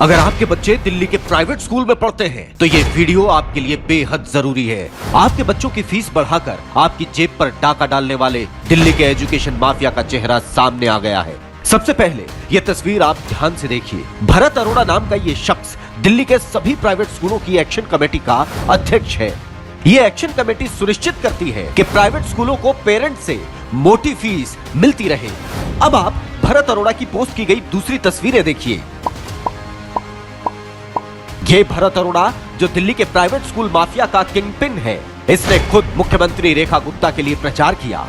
अगर आपके बच्चे दिल्ली के प्राइवेट स्कूल में पढ़ते हैं तो ये वीडियो आपके लिए बेहद जरूरी है। आपके बच्चों की फीस बढ़ाकर आपकी जेब पर डाका डालने वाले दिल्ली के एजुकेशन माफिया का चेहरा सामने आ गया है। सबसे पहले ये तस्वीर आप ध्यान से देखिए। भरत अरोड़ा नाम का ये शख्स दिल्ली के सभी प्राइवेट स्कूलों की एक्शन कमेटी का अध्यक्ष है। ये एक्शन कमेटी सुनिश्चित करती है कि प्राइवेट स्कूलों को पेरेंट से मोटी फीस मिलती रहे। अब आप भरत अरोड़ा की पोस्ट की गई दूसरी तस्वीरें देखिए। ये भरत अरोड़ा जो दिल्ली के प्राइवेट स्कूल माफिया का किंगपिन है, इसने खुद मुख्यमंत्री रेखा गुप्ता के लिए प्रचार किया।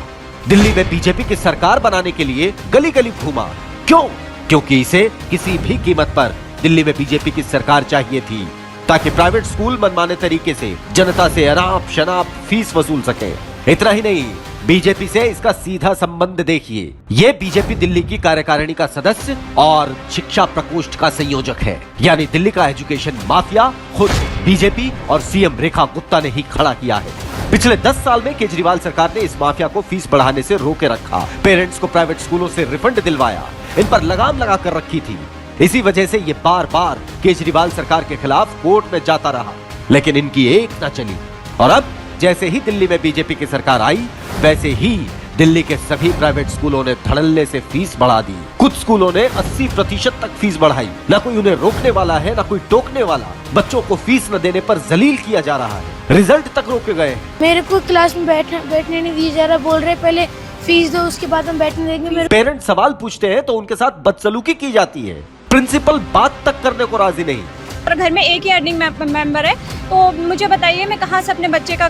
दिल्ली में बीजेपी की सरकार बनाने के लिए गली गली घूमा। क्यों? क्योंकि इसे किसी भी कीमत पर दिल्ली में बीजेपी की सरकार चाहिए थी, ताकि प्राइवेट स्कूल मनमाने तरीके से जनता से अनाप शनाप फीस वसूल सके। इतना ही नहीं, बीजेपी से इसका सीधा संबंध देखिए। ये बीजेपी दिल्ली की कार्यकारिणी का सदस्य और शिक्षा प्रकोष्ठ का संयोजक है। यानी दिल्ली का एजुकेशन माफिया खुद बीजेपी और सीएम रेखा गुप्ता ने ही खड़ा किया है। पिछले 10 साल में केजरीवाल सरकार ने इस माफिया को फीस बढ़ाने से रोके रखा। पेरेंट्स को प्राइवेट स्कूलों से रिफंड दिलवाया, इन पर लगाम लगा कर रखी थी। इसी वजह से ये बार बार केजरीवाल सरकार के खिलाफ कोर्ट में जाता रहा, लेकिन इनकी एक न चली। और अब जैसे ही दिल्ली में बीजेपी की सरकार आई, वैसे ही दिल्ली के सभी प्राइवेट स्कूलों ने धड़ल्ले से फीस बढ़ा दी। कुछ स्कूलों ने 80% तक फीस बढ़ाई। न कोई उन्हें रोकने वाला है, न कोई टोकने वाला। बच्चों को फीस न देने पर जलील किया जा रहा है। रिजल्ट तक रोके गए। मेरे को क्लास में बैठने नहीं दिया जा रहा। बोल रहे पहले फीस दो, उसके बाद हम बैठने देंगे। पेरेंट्स सवाल पूछते हैं तो उनके साथ बदसलूकी की जाती है। प्रिंसिपल बात तक करने को राजी नहीं। और घर में एक ही अर्निंग मेंबर है, तो मुझे बताइए मैं कहाँ से अपने बच्चे का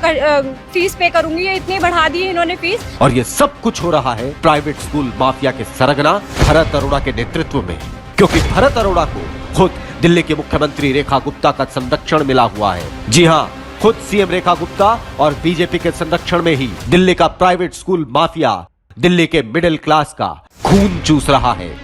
फीस पे करूंगी। ये इतनी बढ़ा दी है इन्होंने फीस। और ये सब कुछ हो रहा है प्राइवेट स्कूल माफिया के सरगना भरत अरोड़ा के नेतृत्व में, क्योंकि भरत अरोड़ा को खुद दिल्ली के मुख्यमंत्री रेखा गुप्ता का संरक्षण मिला हुआ है। जी हाँ, खुद सीएम रेखा गुप्ता और बीजेपी के संरक्षण में ही दिल्ली का प्राइवेट स्कूल माफिया दिल्ली के मिडिल क्लास का खून चूस रहा है।